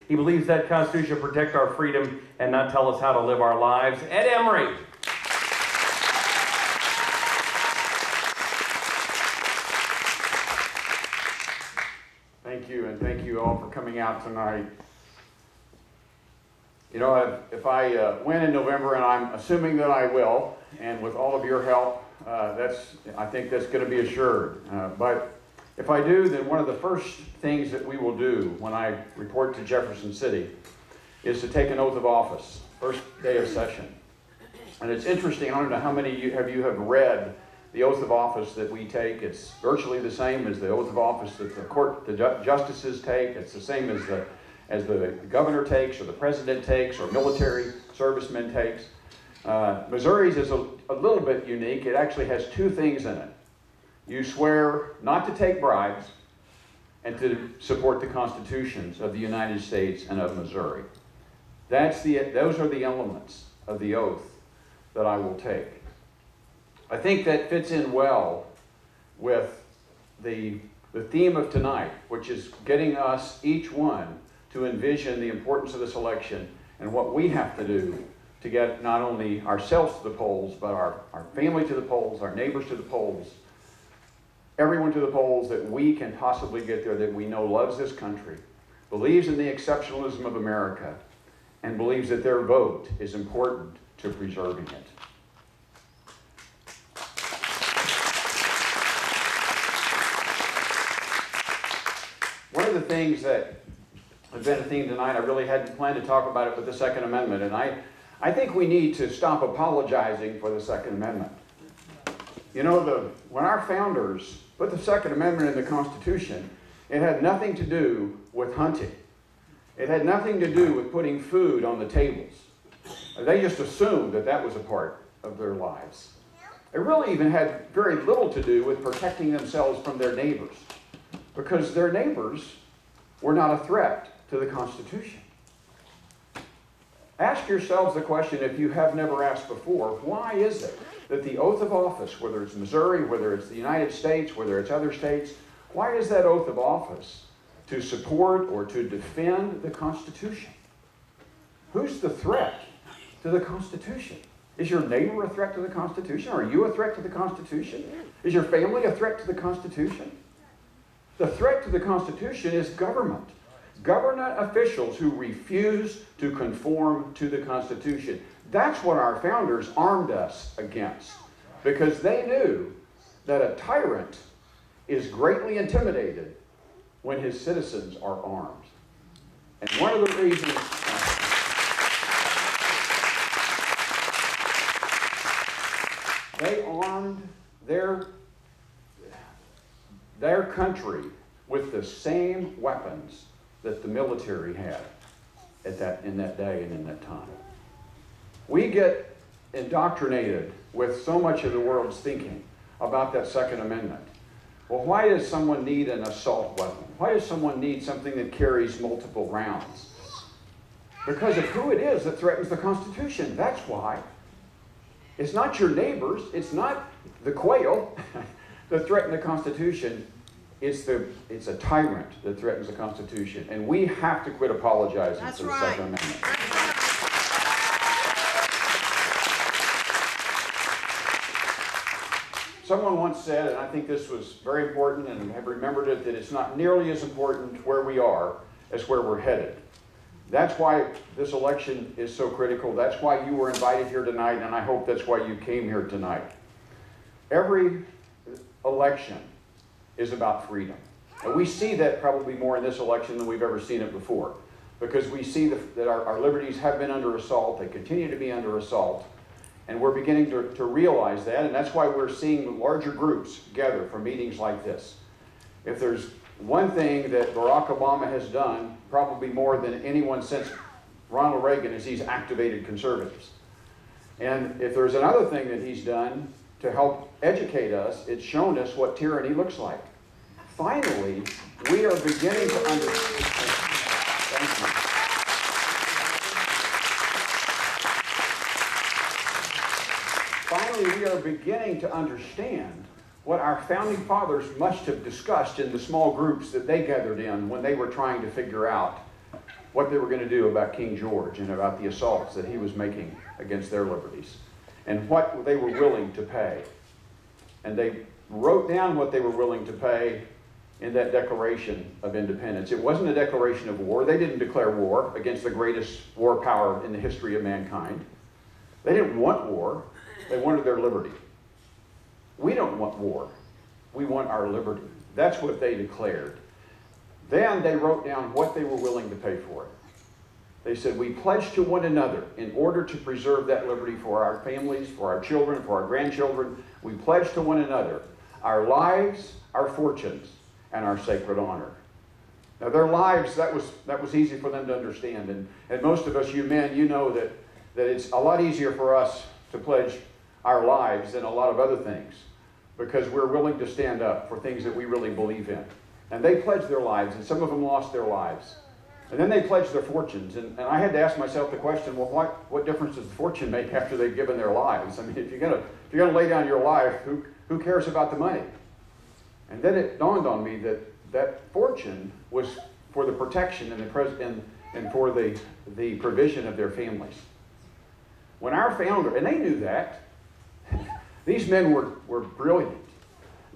He believes that Constitution should protect our freedom and not tell us how to live our lives. Ed Emery. Thank you, and thank you all for coming out tonight. You know, if I win in November, and I'm assuming that I will, and with all of your help, I think that's going to be assured. But if I do, then one of the first things that we will do when I report to Jefferson City is to take an oath of office, first day of session. And it's interesting, I don't know how many of you have read the oath of office that we take. It's virtually the same as the oath of office that the justices take. It's the same as the governor takes, or the president takes, or military servicemen takes. Missouri's is a little bit unique. It actually has two things in it. You swear not to take bribes and to support the constitutions of the United States and of Missouri. Those are the elements of the oath that I will take. I think that fits in well with the theme of tonight, which is getting us, each one, to envision the importance of this election and what we have to do to get not only ourselves to the polls, but our family to the polls, our neighbors to the polls, everyone to the polls that we can possibly get there, that we know loves this country, believes in the exceptionalism of America, and believes that their vote is important to preserving it. One of the things that has been a theme tonight, I really hadn't planned to talk about it with the Second Amendment, and I think we need to stop apologizing for the Second Amendment. You know, when our founders put the Second Amendment in the Constitution, it had nothing to do with hunting. It had nothing to do with putting food on the tables. They just assumed that that was a part of their lives. It really even had very little to do with protecting themselves from their neighbors, because their neighbors were not a threat to the Constitution. Ask yourselves the question, if you have never asked before, why is it that the oath of office, whether it's Missouri, whether it's the United States, whether it's other states, why is that oath of office to support or to defend the Constitution? Who's the threat to the Constitution? Is your neighbor a threat to the Constitution? Are you a threat to the Constitution? Is your family a threat to the Constitution? The threat to the Constitution is government. Government officials who refuse to conform to the Constitution. That's what our founders armed us against, because they knew that a tyrant is greatly intimidated when his citizens are armed. And one of the reasons they armed their country with the same weapons that the military had in that day and in that time. We get indoctrinated with so much of the world's thinking about that Second Amendment. Well, why does someone need an assault weapon? Why does someone need something that carries multiple rounds? Because of who it is that threatens the Constitution. That's why. It's not your neighbors. It's not the quail that threaten the Constitution. It's a tyrant that threatens the Constitution. And we have to quit apologizing for the Second Amendment. Someone once said, and I think this was very important, and have remembered it, that it's not nearly as important where we are as where we're headed. That's why this election is so critical. That's why you were invited here tonight, and I hope that's why you came here tonight. Every election is about freedom. And we see that probably more in this election than we've ever seen it before, because we see that our liberties have been under assault. They continue to be under assault. And we're beginning to realize that, and that's why we're seeing larger groups gather for meetings like this. If there's one thing that Barack Obama has done, probably more than anyone since Ronald Reagan, is he's activated conservatives. And if there's another thing that he's done to help educate us, it's shown us what tyranny looks like. Finally, we are beginning to understand. Thank you. Finally, we are beginning to understand what our founding fathers must have discussed in the small groups that they gathered in when they were trying to figure out what they were going to do about King George and about the assaults that he was making against their liberties, and what they were willing to pay. And they wrote down what they were willing to pay in that Declaration of Independence. It wasn't a declaration of war. They didn't declare war against the greatest war power in the history of mankind. They didn't want war. They wanted their liberty. We don't want war. We want our liberty. That's what they declared. Then they wrote down what they were willing to pay for it. They said, we pledge to one another in order to preserve that liberty for our families, for our children, for our grandchildren. We pledge to one another our lives, our fortunes, and our sacred honor. Now their lives, that was easy for them to understand. And most of us, you men, you know that it's a lot easier for us to pledge our lives than a lot of other things, because we're willing to stand up for things that we really believe in. And they pledged their lives, and some of them lost their lives. And then they pledged their fortunes. And I had to ask myself the question, well, what difference does the fortune make after they've given their lives? I mean, if you're gonna lay down your life, who cares about the money? And then it dawned on me that fortune was for the protection and for the provision of their families. When our founder, and they knew that, these men were brilliant.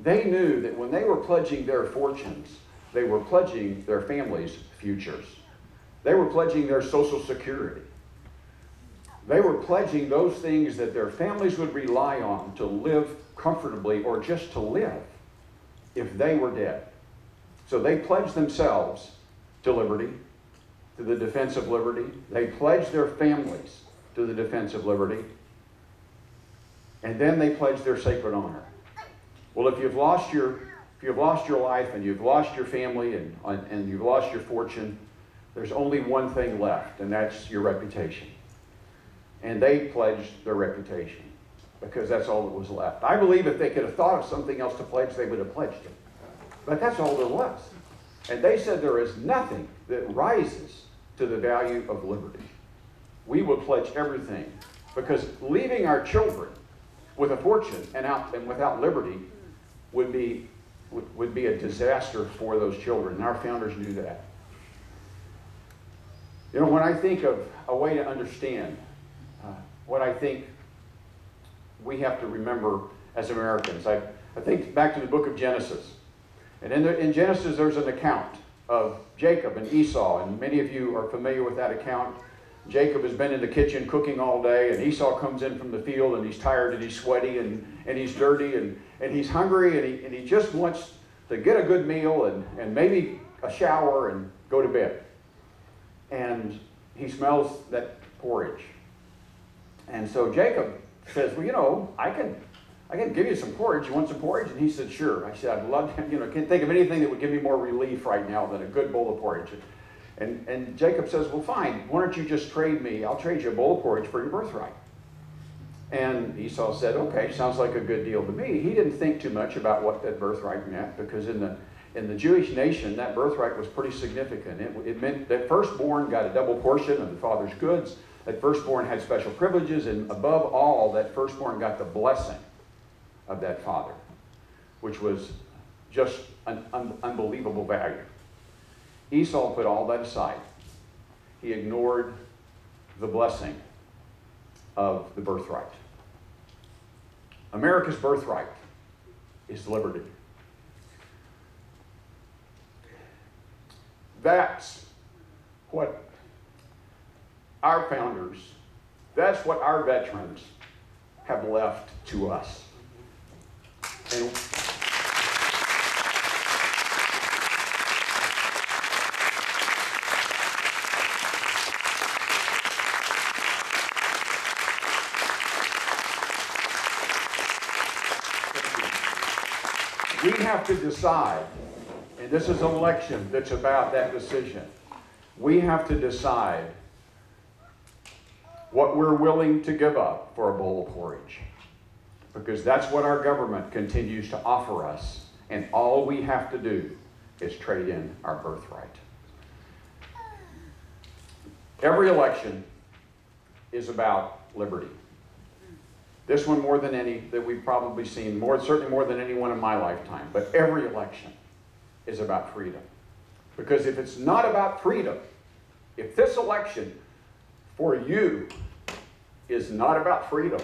They knew that when they were pledging their fortunes, they were pledging their families' futures. They were pledging their Social Security. They were pledging those things that their families would rely on to live comfortably or just to live if they were dead. So they pledged themselves to liberty, to the defense of liberty. They pledged their families to the defense of liberty. And then they pledged their sacred honor. Well, if you've lost your life and you've lost your family and you've lost your fortune, there's only one thing left, and that's your reputation. And they pledged their reputation because that's all that was left. I believe if they could have thought of something else to pledge, they would have pledged it. But that's all there was. And they said there is nothing that rises to the value of liberty. We will pledge everything, because leaving our children with a fortune and without liberty would be a disaster for those children. And our founders knew that. You know, when I think of a way to understand what I think we have to remember as Americans, I think back to the book of Genesis. And in Genesis, there's an account of Jacob and Esau, and many of you are familiar with that account. Jacob has been in the kitchen cooking all day, and Esau comes in from the field, and he's tired, and he's sweaty, and he's dirty, and he's hungry, and he just wants to get a good meal and maybe a shower and go to bed. And he smells that porridge. And so Jacob says, well, you know, I can give you some porridge. You want some porridge? And he said, sure. I said, I'd love to, can't think of anything that would give me more relief right now than a good bowl of porridge. And Jacob says, well, fine. Why don't you just trade me? I'll trade you a bowl of porridge for your birthright. And Esau said, okay, sounds like a good deal to me. He didn't think too much about what that birthright meant, because in the Jewish nation, that birthright was pretty significant. It meant that firstborn got a double portion of the father's goods. That firstborn had special privileges, and above all, that firstborn got the blessing of that father, which was just an unbelievable value. Esau put all that aside. He ignored the blessing of the birthright. America's birthright is liberty. That's what our founders, that's what our veterans have left to us. And we have to decide, and this is an election that's about that decision. We have to decide what we're willing to give up for a bowl of porridge, because that's what our government continues to offer us, and all we have to do is trade in our birthright. Every election is about liberty. This one more than any that we've probably seen, certainly more than any one in my lifetime. But every election is about freedom. Because if it's not about freedom, If this election for you is not about freedom,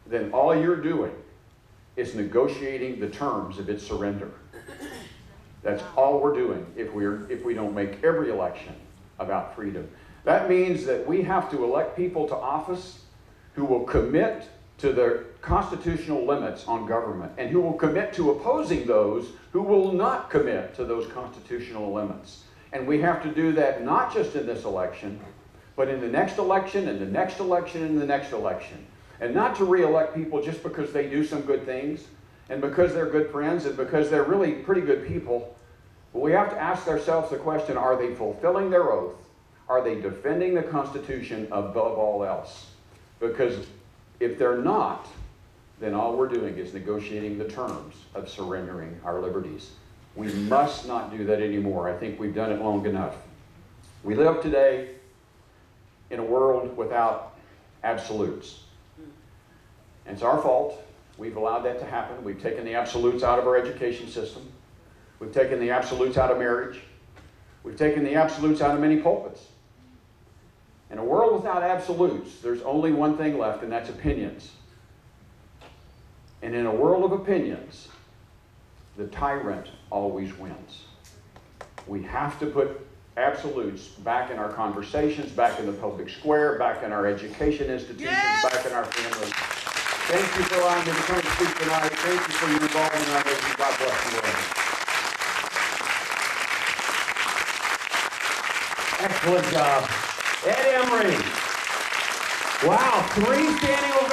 then all you're doing is negotiating the terms of its surrender. That's all we're doing if we don't make every election about freedom. That means that we have to elect people to office who will commit to the constitutional limits on government and who will commit to opposing those who will not commit to those constitutional limits. And we have to do that not just in this election, but in the next election, and the next election, and the next election. And not to re-elect people just because they do some good things, and because they're good friends, and because they're really pretty good people. But we have to ask ourselves the question, are they fulfilling their oath? Are they defending the Constitution above all else? Because if they're not, then all we're doing is negotiating the terms of surrendering our liberties. We must not do that anymore. I think we've done it long enough. We live today in a world without absolutes. And it's our fault. We've allowed that to happen. We've taken the absolutes out of our education system. We've taken the absolutes out of marriage. We've taken the absolutes out of many pulpits. In a world without absolutes, there's only one thing left, and that's opinions. And in a world of opinions, the tyrant always wins. We have to put absolutes back in our conversations, back in the public square, back in our education institutions, back in our families. Thank you for allowing me to come and speak tonight. Thank you for your involvement in our mission. God bless you all. Excellent job. Ed Emery. Wow, 3 standing ovations.